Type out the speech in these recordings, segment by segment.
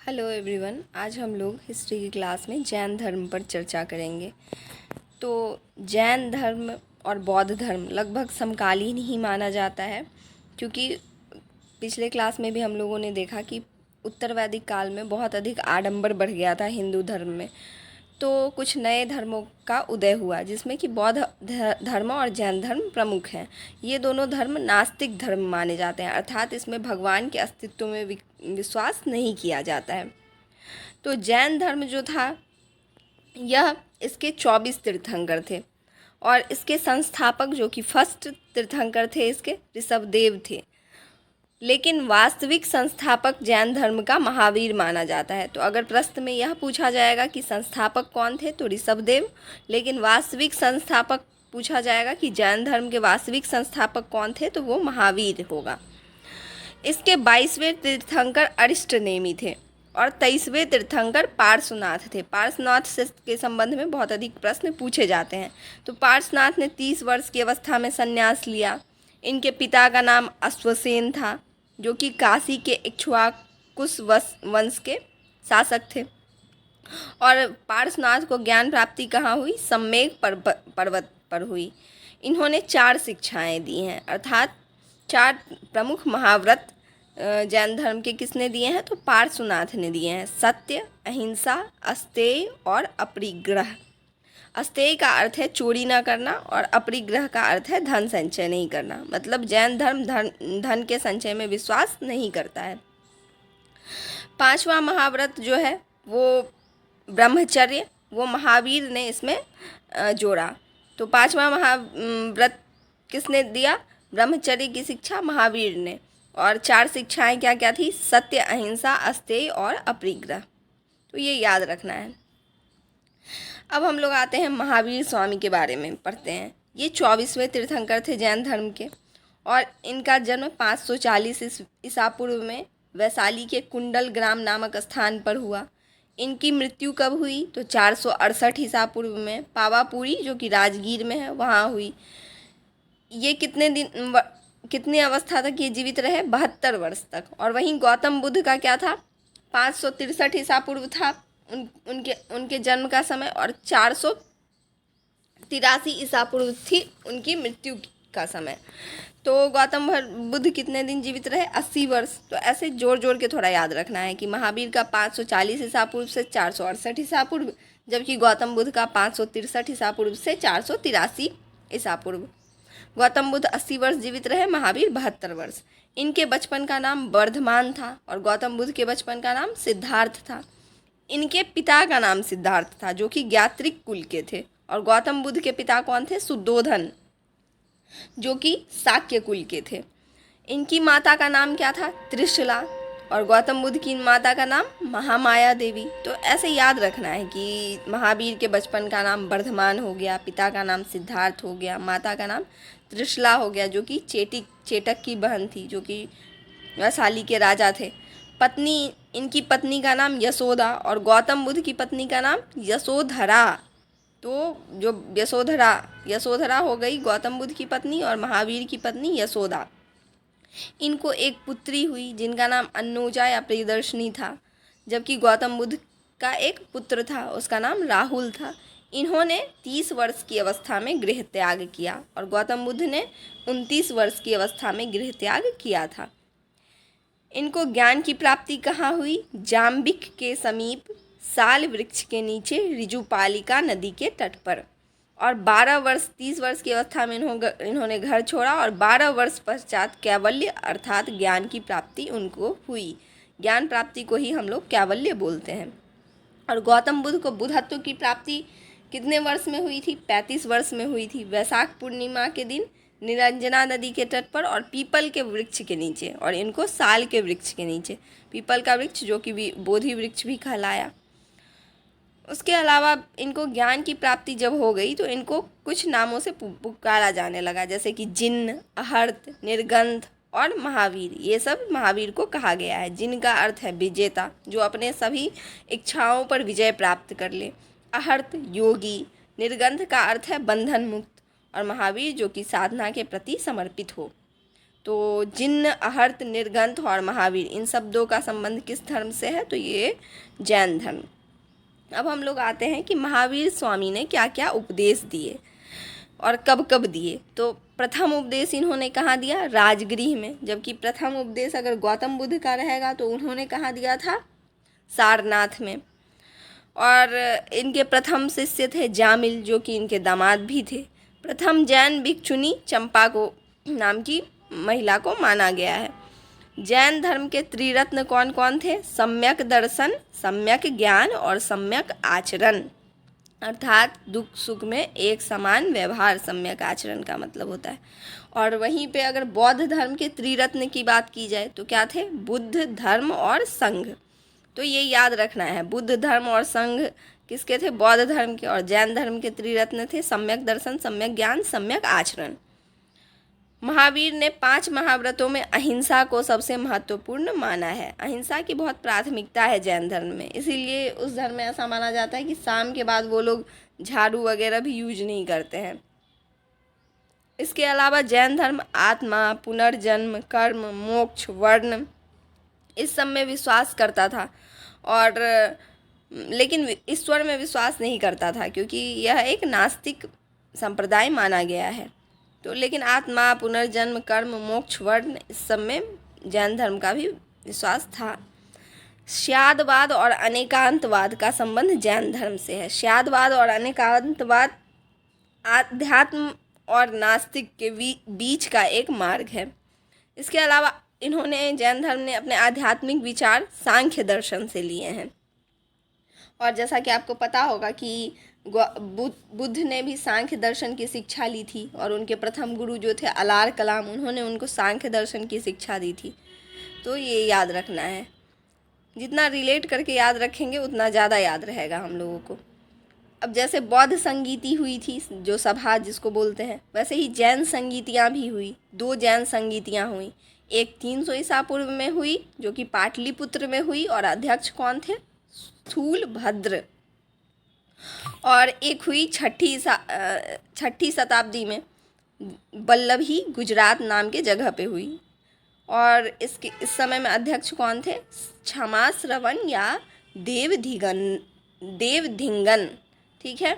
Hello everyone, आज हम लोग हिस्ट्री की क्लास में जैन धर्म पर चर्चा करेंगे। तो जैन धर्म और बौद्ध धर्म लगभग समकालीन ही माना जाता है, क्योंकि पिछले क्लास में भी हम लोगों ने देखा कि उत्तर वैदिक काल में बहुत अधिक आडंबर बढ़ गया था हिंदू धर्म में। तो कुछ नए धर्मों का उदय हुआ, जिसमें कि बौद्ध धर्म और जैन धर्म प्रमुख हैं। ये दोनों धर्म नास्तिक धर्म माने जाते हैं, अर्थात इसमें भगवान के अस्तित्व में विश्वास नहीं किया जाता है। तो जैन धर्म जो था, यह इसके 24 तीर्थंकर थे और इसके संस्थापक जो कि फर्स्ट तीर्थंकर थे इसके ऋषभदेव थे। लेकिन वास्तविक संस्थापक जैन धर्म का महावीर माना जाता है। तो अगर प्रश्न में यह पूछा जाएगा कि संस्थापक कौन थे, तो ऋषभदेव। लेकिन वास्तविक संस्थापक पूछा जाएगा कि जैन धर्म के वास्तविक संस्थापक कौन थे, तो वो महावीर होगा। इसके 22वें तीर्थंकर अरिष्टनेमी थे और 23वें तीर्थंकर पार्श्वनाथ थे। पार्श्वनाथ से के संबंध में बहुत अधिक प्रश्न पूछे जाते हैं। तो पार्श्वनाथ ने 30 वर्ष की अवस्था में संन्यास लिया। इनके पिता का नाम अश्वसेन था, जो कि काशी के इक्ष्वाकुस वंश के शासक थे। और पार्श्वनाथ को ज्ञान प्राप्ति कहाँ हुई? सम्मेक पर्वत पर हुई। इन्होंने 4 शिक्षाएं दी हैं, अर्थात 4 प्रमुख महाव्रत जैन धर्म के किसने दिए हैं? तो पार्श्वनाथ ने दिए हैं। सत्य, अहिंसा, अस्तेय और अपरिग्रह। अस्तेय का अर्थ है चोरी ना करना और अपरिग्रह का अर्थ है धन संचय नहीं करना। मतलब जैन धर्म धन के संचय में विश्वास नहीं करता है। 5वां महाव्रत जो है वो ब्रह्मचर्य, वो महावीर ने इसमें जोड़ा। तो 5वां महाव्रत किसने दिया? ब्रह्मचर्य की शिक्षा महावीर ने। और 4 शिक्षाएं क्या क्या थी? सत्य, अहिंसा, अस्तेय और अपरिग्रह। तो ये याद रखना है। अब हम लोग आते हैं महावीर स्वामी के बारे में पढ़ते हैं। ये 24वें तीर्थंकर थे जैन धर्म के और इनका जन्म 540 ईसा पूर्व में वैशाली के कुंडल ग्राम नामक स्थान पर हुआ। इनकी मृत्यु कब हुई? तो 468 ईसा पूर्व में पावापुरी, जो कि राजगीर में है, वहाँ हुई। ये कितनी अवस्था तक ये जीवित रहे? 72 वर्ष तक। और वहीं गौतम बुद्ध का क्या था? 563 ईसा पूर्व था उनके जन्म का समय और 483 ईसा पूर्व थी उनकी मृत्यु का समय। तो गौतम बुद्ध कितने दिन जीवित रहे? 80 वर्ष। तो ऐसे जोड़ जोड़ के थोड़ा याद रखना है कि महावीर का 540 ईसा पूर्व से 468 ईसा पूर्व, जबकि गौतम बुद्ध का 563 ईसा पूर्व से 483 ईसा पूर्व। गौतम बुद्ध 80 वर्ष जीवित रहे, महावीर 72 वर्ष। इनके बचपन का नाम वर्धमान था और गौतम बुद्ध के बचपन का नाम सिद्धार्थ था। इनके पिता का नाम सिद्धार्थ था, जो कि ज्ञात्रिक कुल के थे। और गौतम बुद्ध के पिता कौन थे? सुद्धोधन, जो कि शाक्य कुल के थे। इनकी माता का नाम क्या था? त्रिशला। और गौतम बुद्ध की माता का नाम महामाया देवी। तो ऐसे याद रखना है कि महावीर के बचपन का नाम वर्धमान हो गया, पिता का नाम सिद्धार्थ हो गया, माता का नाम त्रिशला हो गया, जो कि चेटक की बहन थी, जो कि वैशाली के राजा थे। इनकी पत्नी का नाम यशोदा और गौतम बुद्ध की पत्नी का नाम यशोधरा। तो जो यशोधरा हो गई गौतम बुद्ध की पत्नी और महावीर की पत्नी यशोदा। इनको एक पुत्री हुई जिनका नाम अन्नोजा या प्रियदर्शनी था, जबकि गौतम बुद्ध का एक पुत्र था, उसका नाम राहुल था। इन्होंने 30 वर्ष की अवस्था में गृह त्याग किया और गौतम बुद्ध ने 29 वर्ष की अवस्था में गृह त्याग किया था। इनको ज्ञान की प्राप्ति कहाँ हुई? जाम्बिक के समीप साल वृक्ष के नीचे ऋजुपालिका नदी के तट पर। और 30 वर्ष की अवस्था में इन्होंने घर छोड़ा और 12 वर्ष पश्चात कैवल्य अर्थात ज्ञान की प्राप्ति उनको हुई। ज्ञान प्राप्ति को ही हम लोग कैवल्य बोलते हैं। और गौतम बुद्ध को बुद्धत्व की प्राप्ति कितने वर्ष में हुई थी? 35 वर्ष में हुई थी, वैशाख पूर्णिमा के दिन निरंजना नदी के तट पर और पीपल के वृक्ष के नीचे। और इनको साल के वृक्ष के नीचे, पीपल का वृक्ष जो कि बोधि वृक्ष भी कहलाया। उसके अलावा इनको ज्ञान की प्राप्ति जब हो गई तो इनको कुछ नामों से पुकारा जाने लगा, जैसे कि जिन्न, अहर्त, निर्गंध और महावीर। ये सब महावीर को कहा गया है। जिन्न का अर्थ है विजेता, जो अपने सभी इच्छाओं पर विजय प्राप्त कर ले। अहर्त योगी, निर्गंध का अर्थ है बंधन मुक्त और महावीर जो कि साधना के प्रति समर्पित हो। तो जिन्न, अहर्त, निर्गंथ और महावीर, इन शब्दों का संबंध किस धर्म से है? तो ये जैन धर्म। अब हम लोग आते हैं कि महावीर स्वामी ने क्या क्या उपदेश दिए और कब कब दिए। तो प्रथम उपदेश इन्होंने कहाँ दिया? राजगृह में। जबकि प्रथम उपदेश अगर गौतम बुद्ध का रहेगा तो उन्होंने कहाँ दिया था? सारनाथ में। और इनके प्रथम शिष्य थे जामिल, जो कि इनके दामाद भी थे। प्रथम जैन भिक्षुनी चंपा को नाम की महिला को माना गया है। जैन धर्म के त्रिरत्न कौन कौन थे? सम्यक दर्शन, सम्यक ज्ञान और सम्यक आचरण, अर्थात दुख सुख में एक समान व्यवहार, सम्यक आचरण का मतलब होता है। और वहीं पे अगर बौद्ध धर्म के त्रिरत्न की बात की जाए तो क्या थे? बुद्ध, धर्म और संघ। तो ये याद रखना है, बुद्ध, धर्म और संघ किसके थे? बौद्ध धर्म के। और जैन धर्म के त्रिरत्न थे सम्यक दर्शन, सम्यक ज्ञान, सम्यक आचरण। महावीर ने 5 महाव्रतों में अहिंसा को सबसे महत्वपूर्ण माना है। अहिंसा की बहुत प्राथमिकता है जैन धर्म में, इसीलिए उस धर्म में ऐसा माना जाता है कि शाम के बाद वो लोग झाड़ू वगैरह भी यूज नहीं करते हैं। इसके अलावा जैन धर्म आत्मा, पुनर्जन्म, कर्म, मोक्ष, वर्ण, इस सब में विश्वास करता था, और लेकिन ईश्वर में विश्वास नहीं करता था, क्योंकि यह एक नास्तिक संप्रदाय माना गया है। तो लेकिन आत्मा, पुनर्जन्म, कर्म, मोक्ष, वर्ण, इस सब में जैन धर्म का भी विश्वास था। स्यादवाद और अनेकांतवाद का संबंध जैन धर्म से है। स्यादवाद और अनेकांतवाद आध्यात्म और नास्तिक के बीच का एक मार्ग है। इसके अलावा इन्होंने, जैन धर्म ने अपने आध्यात्मिक विचार सांख्य दर्शन से लिए हैं। और जैसा कि आपको पता होगा कि बुद्ध ने भी सांख्य दर्शन की शिक्षा ली थी, और उनके प्रथम गुरु जो थे अलार कलाम, उन्होंने उनको सांख्य दर्शन की शिक्षा दी थी। तो ये याद रखना है, जितना रिलेट करके याद रखेंगे उतना ज़्यादा याद रहेगा हम लोगों को। अब जैसे बौद्ध संगीति हुई थी, जो सभा जिसको बोलते हैं, वैसे ही जैन संगीतियाँ भी हुई। 2 जैन संगीतियाँ हुई, एक 300 ईसा पूर्व में हुई जो कि पाटलिपुत्र में हुई, और अध्यक्ष कौन थे? स्थूलभद्र। और एक हुई 6ठी शताब्दी में बल्लभी, गुजरात नाम के जगह पे हुई। और इस समय में अध्यक्ष कौन थे? क्षमाश्रवण या देवधिंगन। ठीक है,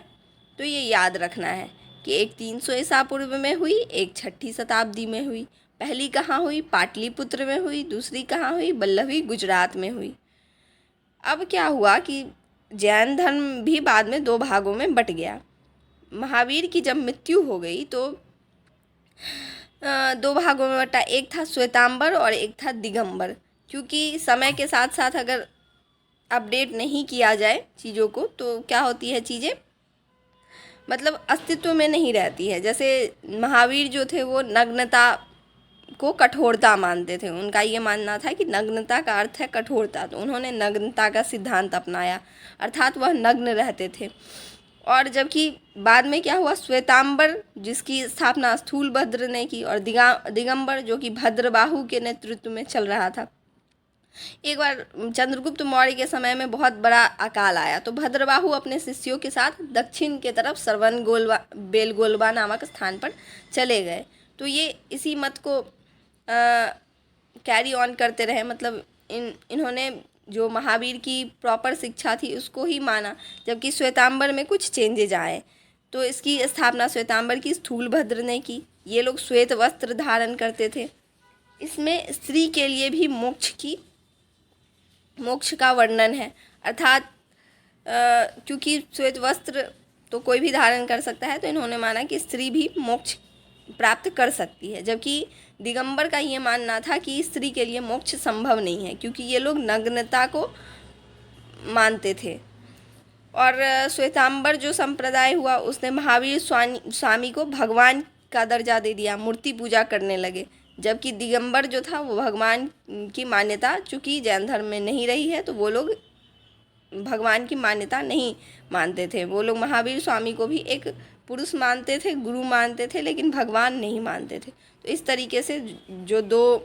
तो ये याद रखना है कि एक 300 ईसा पूर्व में हुई, एक 6ठी शताब्दी में हुई। पहली कहाँ हुई? पाटलिपुत्र में हुई। दूसरी कहाँ हुई? बल्लभी, गुजरात में हुई। अब क्या हुआ कि जैन धर्म भी बाद में 2 भागों में बट गया। महावीर की जब मृत्यु हो गई तो 2 भागों में बटा, एक था श्वेतांबर और एक था दिगंबर। क्योंकि समय के साथ साथ अगर अपडेट नहीं किया जाए चीज़ों को तो क्या होती है, चीज़ें मतलब अस्तित्व में नहीं रहती है। जैसे महावीर जो थे वो नग्नता को कठोरता मानते थे। उनका ये मानना था कि नग्नता का अर्थ है कठोरता, तो उन्होंने नग्नता का सिद्धांत अपनाया, अर्थात वह नग्न रहते थे। और जबकि बाद में क्या हुआ, श्वेतांबर जिसकी स्थापना स्थूलभद्र ने की, और दिगंबर जो कि भद्रबाहु के नेतृत्व में चल रहा था। एक बार चंद्रगुप्त मौर्य के समय में बहुत बड़ा अकाल आया, तो भद्रबाहु अपने शिष्यों के साथ दक्षिण के तरफ बेलगोलबा नामक स्थान पर चले गए। तो ये इसी मत को कैरी ऑन करते रहे, मतलब इन्होंने जो महावीर की प्रॉपर शिक्षा थी उसको ही माना। जबकि श्वेतांबर में कुछ चेंजेज आए, तो इसकी स्थापना श्वेतांबर की स्थूलभद्र ने की। ये लोग श्वेत वस्त्र धारण करते थे। इसमें स्त्री के लिए भी मोक्ष का वर्णन है, अर्थात क्योंकि श्वेत वस्त्र तो कोई भी धारण कर सकता है, तो इन्होंने माना कि स्त्री भी मोक्ष प्राप्त कर सकती है। जबकि दिगंबर का ये मानना था कि स्त्री के लिए मोक्ष संभव नहीं है, क्योंकि ये लोग नग्नता को मानते थे। और श्वेतांबर जो संप्रदाय हुआ उसने महावीर स्वामी को भगवान का दर्जा दे दिया, मूर्ति पूजा करने लगे। जबकि दिगंबर जो था वो भगवान की मान्यता चूँकि जैन धर्म में नहीं रही है, तो वो लोग भगवान की मान्यता नहीं मानते थे। वो लोग महावीर स्वामी को भी एक पुरुष मानते थे, गुरु मानते थे, लेकिन भगवान नहीं मानते थे। तो इस तरीके से जो 2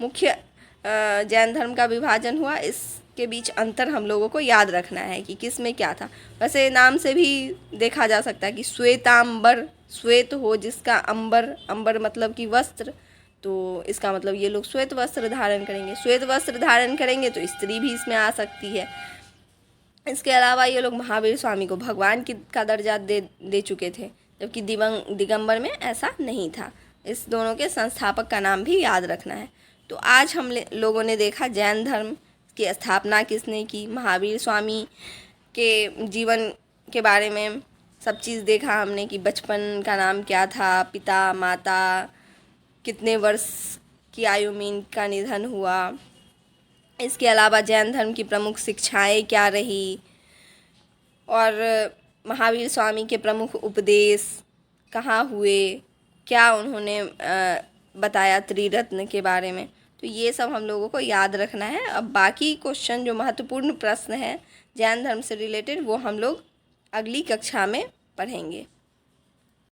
मुख्य जैन धर्म का विभाजन हुआ, इसके बीच अंतर हम लोगों को याद रखना है कि किस में क्या था। वैसे नाम से भी देखा जा सकता है कि श्वेतांबर, श्वेत हो जिसका अंबर, अंबर मतलब कि वस्त्र, तो इसका मतलब ये लोग श्वेत वस्त्र धारण करेंगे। श्वेत वस्त्र धारण करेंगे तो स्त्री भी इसमें आ सकती है। इसके अलावा ये लोग महावीर स्वामी को भगवान का दर्जा दे चुके थे, जबकि दिगंबर में ऐसा नहीं था। इस दोनों के संस्थापक का नाम भी याद रखना है। तो आज हम लोगों ने देखा जैन धर्म की स्थापना किसने की, महावीर स्वामी के जीवन के बारे में सब चीज़ देखा हमने कि बचपन का नाम क्या था, पिता माता, कितने वर्ष की आयु में इनका निधन हुआ। इसके अलावा जैन धर्म की प्रमुख शिक्षाएं क्या रही और महावीर स्वामी के प्रमुख उपदेश कहाँ हुए, क्या उन्होंने बताया त्रिरत्न के बारे में। तो ये सब हम लोगों को याद रखना है। अब बाकी क्वेश्चन जो महत्वपूर्ण प्रश्न है जैन धर्म से रिलेटेड वो हम लोग अगली कक्षा में पढ़ेंगे।